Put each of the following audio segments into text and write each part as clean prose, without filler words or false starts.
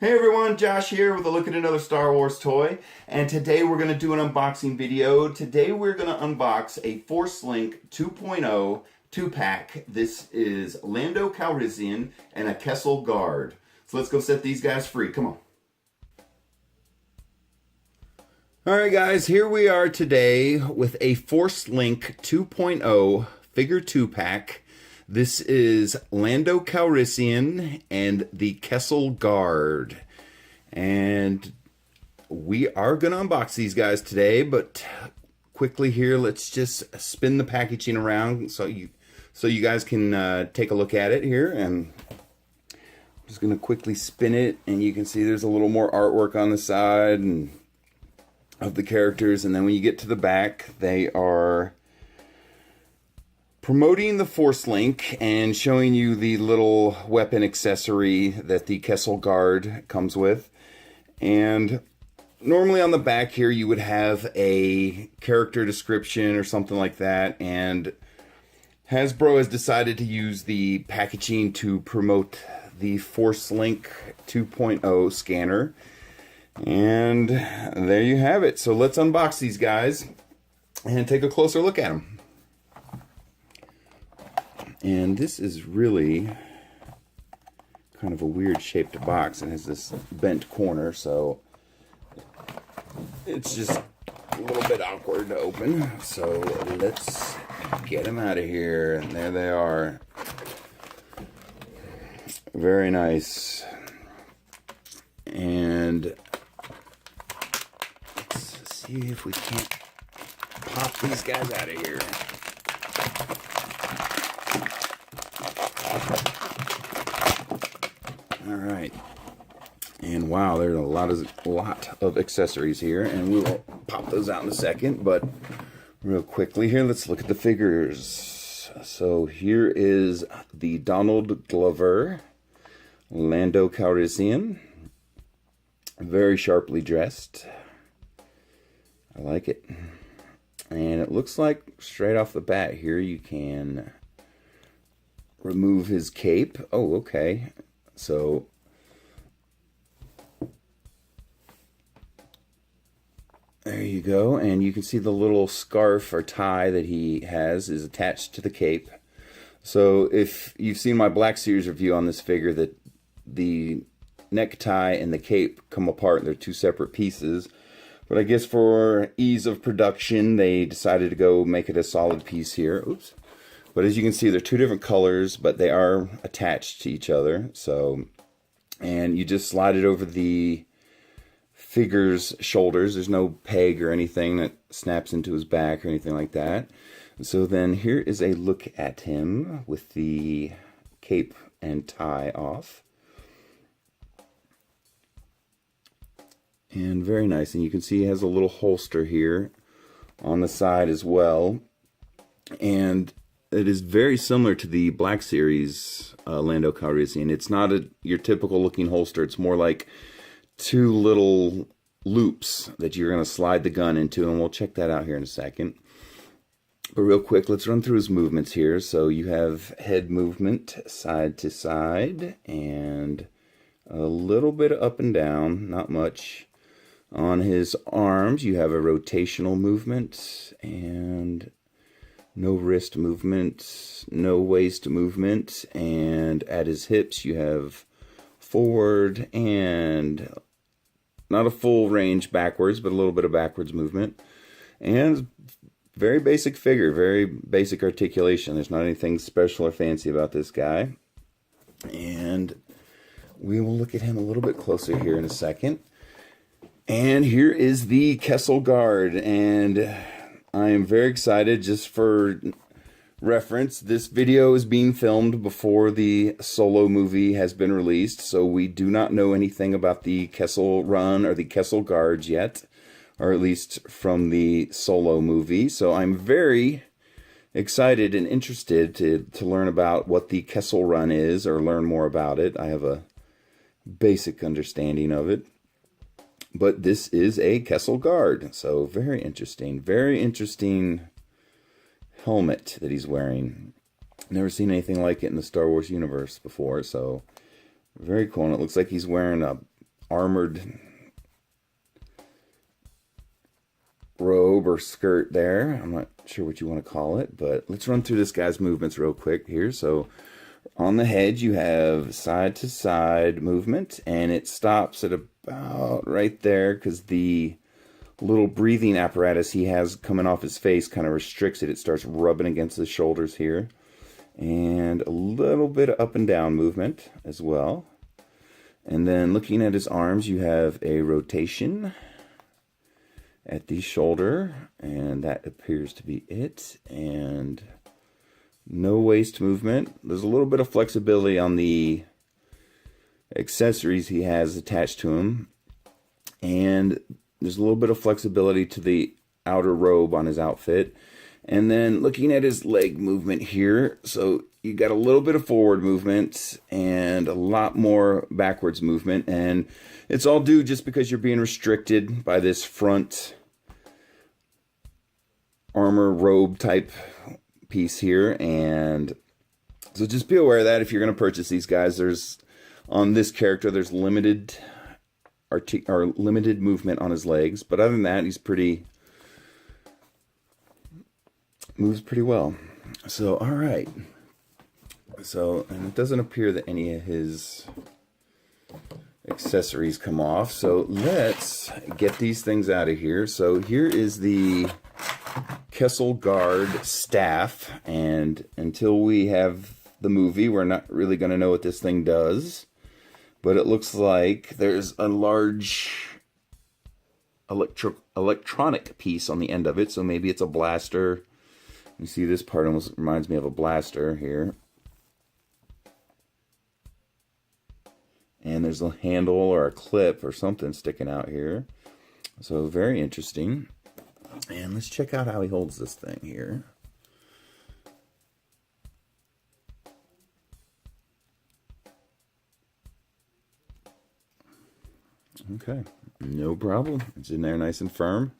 Hey everyone, Josh here with a look at another Star Wars toy, and today we're going to do an unboxing video. Today we're going to unbox a Force Link 2.0 2-pack. This is Lando Calrissian and a Kessel Guard. So let's go set these guys free. Come on. Alright guys, here we are today with a Force Link 2.0 figure 2-pack. This is Lando Calrissian and the Kessel Guard. And we are going to unbox these guys today, but quickly here, let's just spin the packaging around so you guys can take a look at it here. And I'm just going to quickly spin it, and you can see there's a little more artwork on the side and of the characters. And then when you get to the back, they are promoting the Force Link and showing you the little weapon accessory that the Kessel Guard comes with. And normally on the back here you would have a character description or something like that, and Hasbro has decided to use the packaging to promote the Force Link 2.0 scanner. And there you have it. So let's unbox these guys and take a closer look at them. And this is really kind of a weird shaped box. It has this bent corner, so it's just a little bit awkward to open. So let's get them out of here. And there they are. Very nice. And let's see if we can't pop these guys out of here. All right, and wow, there's a lot of accessories here, and we will pop those out in a second. But real quickly here, let's look at the figures. So here is the Donald Glover Lando Calrissian, very sharply dressed. I like it, and it looks like straight off the bat here you can remove his cape. Oh, okay. So there you go, and you can see the little scarf or tie that he has is attached to the cape. So if you've seen my Black Series review on this figure, that the necktie and the cape come apart. They're two separate pieces. But I guess for ease of production, they decided to go make it a solid piece here. Oops. But as you can see, they're two different colors, but they are attached to each other. So, and you just slide it over the figure's shoulders. There's no peg or anything that snaps into his back or anything like that. So then here is a look at him with the cape and tie off. And very nice. And you can see he has a little holster here on the side as well. And it is very similar to the Black Series Lando Calrissian. It's not your typical looking holster. It's more like two little loops that you're going to slide the gun into, and we'll check that out here in a second. But real quick, let's run through his movements here. So you have head movement side to side, and a little bit of up and down, not much. On his arms, you have a rotational movement, and no wrist movement, no waist movement, and at his hips you have forward and not a full range backwards, but a little bit of backwards movement. And very basic figure, very basic articulation. There's not anything special or fancy about this guy. And we will look at him a little bit closer here in a second. And here is the Kessel Guard, and I am very excited. Just for reference, this video is being filmed before the Solo movie has been released, so we do not know anything about the Kessel Run or the Kessel Guards yet, or at least from the Solo movie. So I'm very excited and interested to learn about what the Kessel Run is, or learn more about it. I have a basic understanding of it. But this is a Kessel Guard, so very interesting helmet that he's wearing. Never seen anything like it in the Star Wars universe before, so very cool. And it looks like he's wearing a armored robe or skirt there. I'm not sure what you want to call it, but let's run through this guy's movements real quick here. So on the head, you have side to side movement, and it stops at about right there because the little breathing apparatus he has coming off his face kind of restricts it. It starts rubbing against his shoulders here. And a little bit of up and down movement as well. And then looking at his arms, you have a rotation at the shoulder, and that appears to be it. And no waist movement. There's a little bit of flexibility on the accessories he has attached to him, and there's a little bit of flexibility to the outer robe on his outfit. And then looking at his leg movement here, so you got a little bit of forward movement and a lot more backwards movement, and it's all due just because you're being restricted by this front armor robe type piece here. And so just be aware of that if you're going to purchase these guys. There's on this character, there's limited movement on his legs, but other than that, he's moves pretty well. So all right, so and it doesn't appear that any of his accessories come off, so let's get these things out of here. So here is the Kessel Guard staff, and until we have the movie, we're not really going to know what this thing does, but it looks like there's a large electronic piece on the end of it, so maybe it's a blaster. You see this part almost reminds me of a blaster here. And there's a handle or a clip or something sticking out here. So very interesting. And let's check out how he holds this thing here. Okay, no problem. It's in there nice and firm.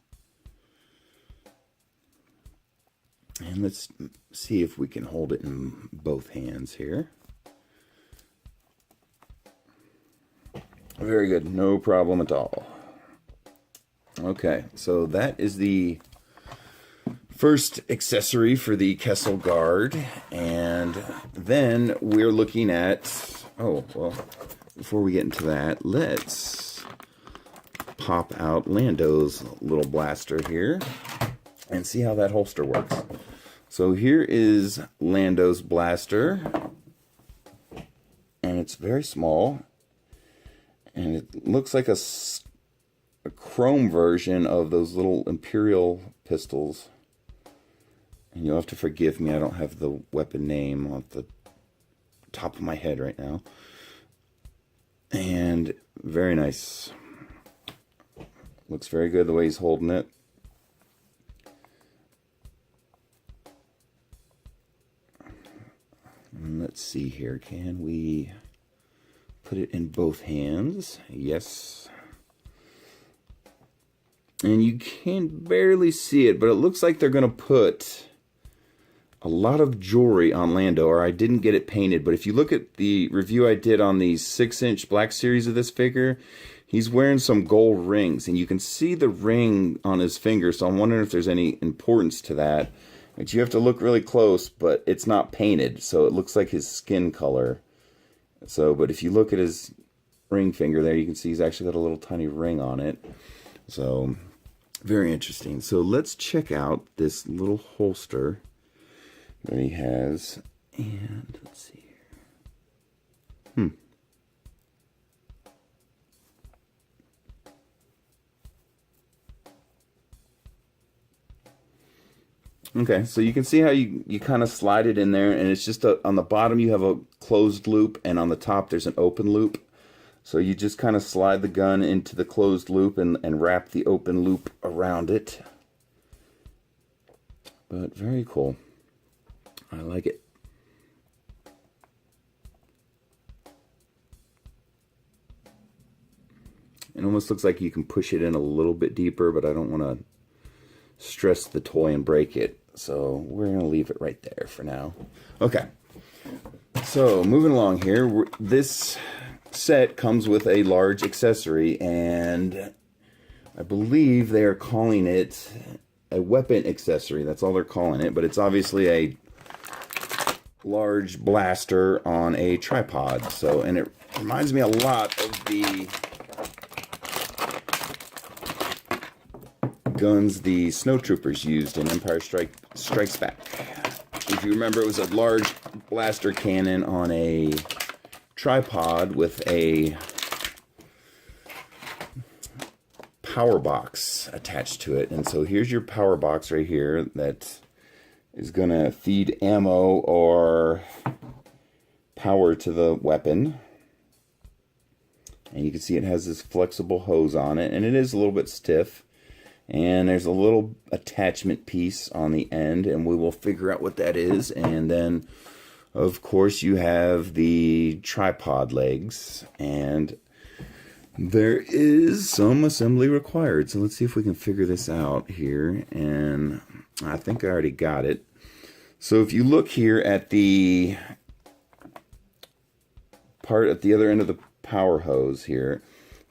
And let's see if we can hold it in both hands here. Very good, no problem at all. Okay, so that is the first accessory for the Kessel Guard. And then we're looking at, oh, well, before we get into that, let's pop out Lando's little blaster here and see how that holster works. So here is Lando's blaster, and it's very small, and it looks like a chrome version of those little Imperial pistols. And you'll have to forgive me, I don't have the weapon name off the top of my head right now. And very nice. Looks very good the way he's holding it. Let's see here. Can we put it in both hands? Yes. And you can barely see it, but it looks like they're going to put a lot of jewelry on Lando, or I didn't get it painted, but if you look at the review I did on the 6-inch Black Series of this figure, he's wearing some gold rings, and you can see the ring on his finger, so I'm wondering if there's any importance to that. But you have to look really close, but it's not painted, so it looks like his skin color. So, but if you look at his ring finger there, you can see he's actually got a little tiny ring on it. So, very interesting. So let's check out this little holster that he has. And let's see here. Okay, so you can see how you kind of slide it in there, and it's just on the bottom you have a closed loop, and on the top there's an open loop. So you just kind of slide the gun into the closed loop and wrap the open loop around it. But very cool. I like it. It almost looks like you can push it in a little bit deeper, but I don't want to stress the toy and break it. So we're going to leave it right there for now. Okay. So moving along here, this set comes with a large accessory, and I believe they are calling it a weapon accessory. That's all they're calling it, but it's obviously a large blaster on a tripod. So, and it reminds me a lot of the guns the snowtroopers used in Empire Strikes Back. If you remember, it was a large blaster cannon on a tripod with a power box attached to it. And so here's your power box right here that is going to feed ammo or power to the weapon. And you can see it has this flexible hose on it, and it is a little bit stiff. And there's a little attachment piece on the end, and we will figure out what that is. And then, of course, you have the tripod legs, and there is some assembly required. So let's see if we can figure this out here. And I think I already got it. So if you look here at the part at the other end of the power hose here,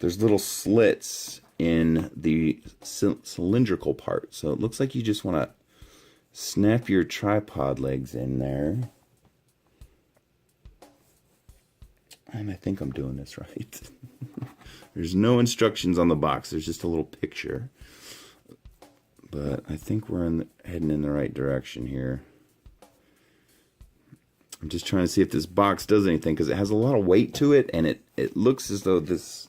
there's little slits in the cylindrical part. So it looks like you just want to snap your tripod legs in there. And I think I'm doing this right. There's no instructions on the box. There's just a little picture. But I think we're heading in the right direction here. I'm just trying to see if this box does anything, because it has a lot of weight to it, and it looks as though this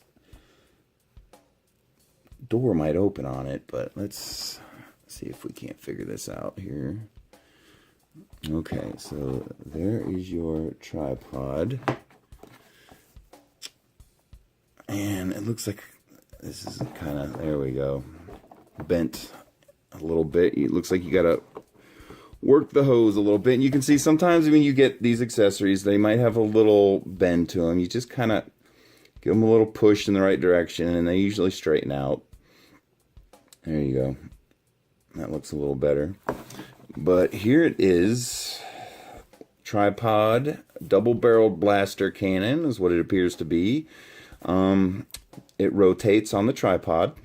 door might open on it, but let's see if we can't figure this out here. Okay, so there is your tripod, and it looks like this is kind of, there we go, bent a little bit. It looks like you gotta work the hose a little bit, and you can see sometimes when you get these accessories, they might have a little bend to them. You just kind of give them a little push in the right direction, and they usually straighten out. There you go. That looks a little better. But here it is. Tripod, double-barreled blaster cannon is what it appears to be. It rotates on the tripod.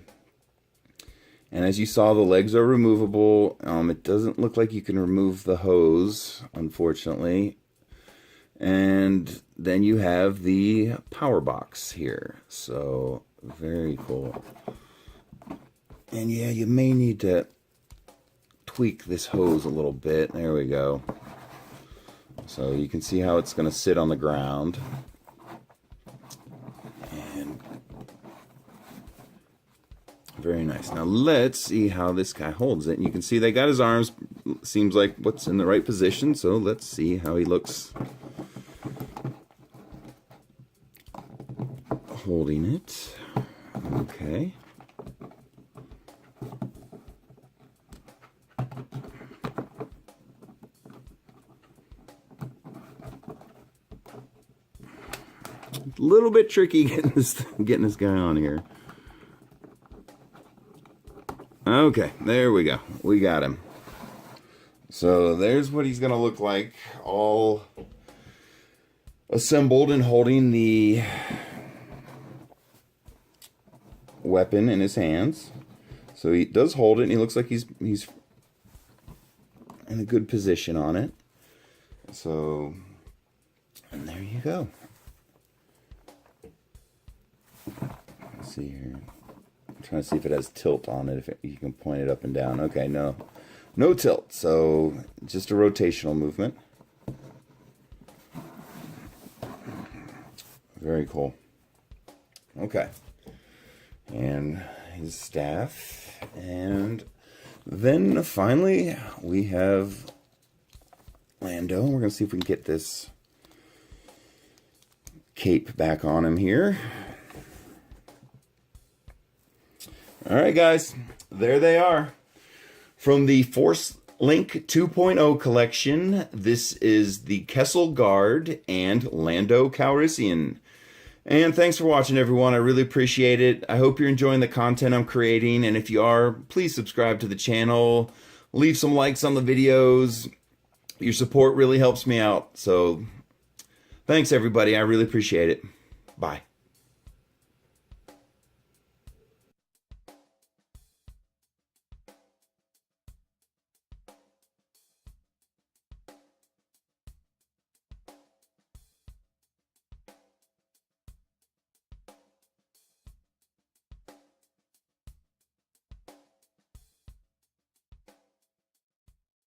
And as you saw, the legs are removable. It doesn't look like you can remove the hose, unfortunately. And then you have the power box here. So, very cool. And yeah, you may need to tweak this hose a little bit. There we go. So you can see how it's going to sit on the ground. And very nice. Now let's see how this guy holds it. And you can see they got his arms, seems like what's in the right position. So let's see how he looks holding it. Okay. A little bit tricky getting this guy on here. Okay, there we go. We got him. So there's what he's gonna look like, all assembled and holding the weapon in his hands. So he does hold it, and he looks like he's in a good position on it. So, and there you go. Let's see here. I'm trying to see if it has tilt on it, if you can point it up and down. Okay, no tilt, so just a rotational movement. Very cool. Okay, and his staff, and then finally we have Lando. We're gonna see if we can get this cape back on him here. Alright guys, there they are. From the Force Link 2.0 collection, this is the Kessel Guard and Lando Calrissian. And thanks for watching, everyone. I really appreciate it. I hope you're enjoying the content I'm creating, and if you are, please subscribe to the channel. Leave some likes on the videos. Your support really helps me out. So, thanks everybody. I really appreciate it. Bye.